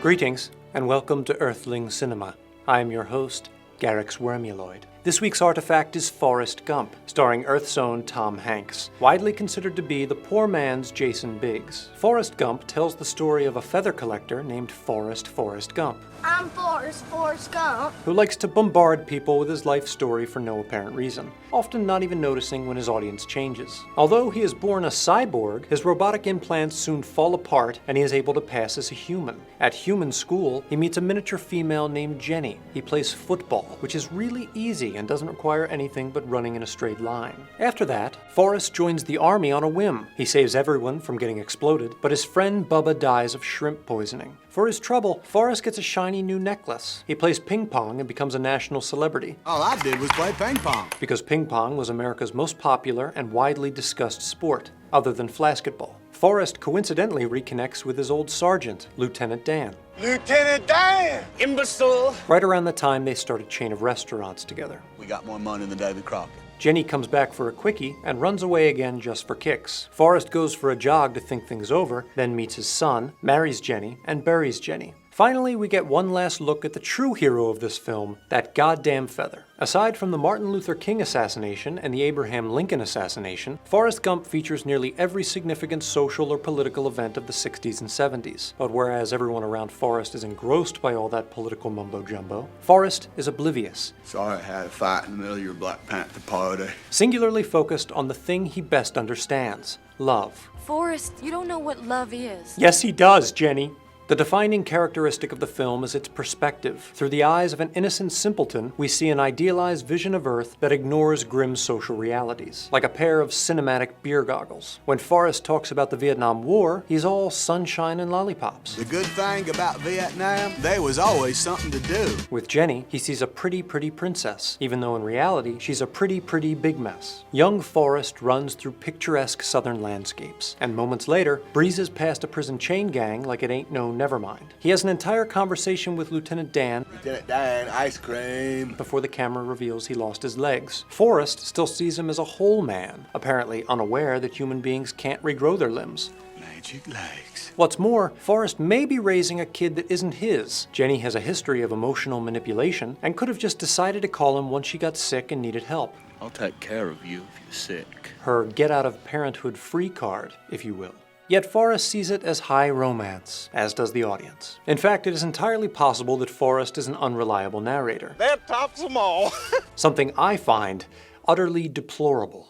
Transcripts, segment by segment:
Greetings, and welcome to Earthling Cinema. I am your host, Garyx Wormuloid. This week's artifact is Forrest Gump, starring Earth's own Tom Hanks, widely considered to be the poor man's Jason Biggs. Forrest Gump tells the story of a feather collector named Forrest Gump. I'm Forrest Gump. Who likes to bombard people with his life story for no apparent reason, often not even noticing when his audience changes. Although he is born a cyborg, his robotic implants soon fall apart and he is able to pass as a human. At human school, he meets a miniature female named Jenny. He plays football, which is really easy and doesn't require anything but running in a straight line. After that, Forrest joins the army on a whim. He saves everyone from getting exploded, but his friend Bubba dies of shrimp poisoning. For his trouble, Forrest gets a shiny new necklace. He plays ping pong and becomes a national celebrity. All I did was play ping pong. Because ping pong was America's most popular and widely discussed sport, other than flasketball. Forrest coincidentally reconnects with his old sergeant, Lieutenant Dan. Lieutenant Dan! Imbecile! Right around the time they start a chain of restaurants together. We got more money than Davy Crockett. Jenny comes back for a quickie and runs away again just for kicks. Forrest goes for a jog to think things over, then meets his son, marries Jenny, and buries Jenny. Finally, we get one last look at the true hero of this film, that goddamn feather. Aside from the Martin Luther King assassination and the Abraham Lincoln assassination, Forrest Gump features nearly every significant social or political event of the 60s and 70s. But whereas everyone around Forrest is engrossed by all that political mumbo-jumbo, Forrest is oblivious. Sorry I had a fight in the middle of your Black Panther party. Singularly focused on the thing he best understands, love. Forrest, you don't know what love is. Yes, he does, Jenny. The defining characteristic of the film is its perspective. Through the eyes of an innocent simpleton, we see an idealized vision of Earth that ignores grim social realities, like a pair of cinematic beer goggles. When Forrest talks about the Vietnam War, he's all sunshine and lollipops. The good thing about Vietnam, there was always something to do. With Jenny, he sees a pretty princess, even though in reality, she's a pretty big mess. Young Forrest runs through picturesque southern landscapes, and moments later, breezes past a prison chain gang like it ain't no nevermind. He has an entire conversation with Lieutenant Dan. Lieutenant Dan, ice cream. Before the camera reveals he lost his legs. Forrest still sees him as a whole man, apparently unaware that human beings can't regrow their limbs. Magic legs. What's more, Forrest may be raising a kid that isn't his. Jenny has a history of emotional manipulation and could have just decided to call him once she got sick and needed help. I'll take care of you if you're sick. Her get out of parenthood free card, if you will. Yet Forrest sees it as high romance, as does the audience. In fact, it is entirely possible that Forrest is an unreliable narrator. That tops them all. Something I find utterly deplorable.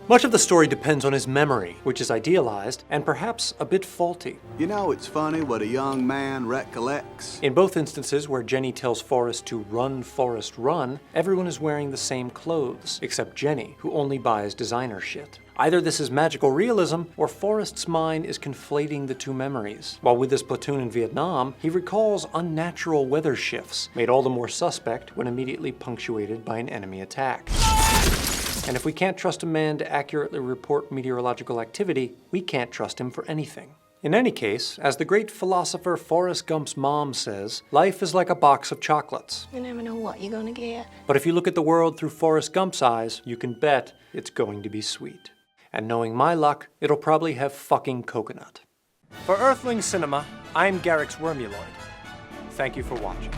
Much of the story depends on his memory, which is idealized and perhaps a bit faulty. You know, it's funny what a young man recollects. In both instances where Jenny tells Forrest to run, Forrest, run, everyone is wearing the same clothes, except Jenny, who only buys designer shit. Either this is magical realism, or Forrest's mind is conflating the two memories. While with his platoon in Vietnam, he recalls unnatural weather shifts, made all the more suspect when immediately punctuated by an enemy attack. And if we can't trust a man to accurately report meteorological activity, we can't trust him for anything. In any case, as the great philosopher Forrest Gump's mom says, life is like a box of chocolates. You never know what you're gonna get. But if you look at the world through Forrest Gump's eyes, you can bet it's going to be sweet. And knowing my luck, it'll probably have fucking coconut. For Earthling Cinema, I'm Garyx Wormuloid. Thank you for watching.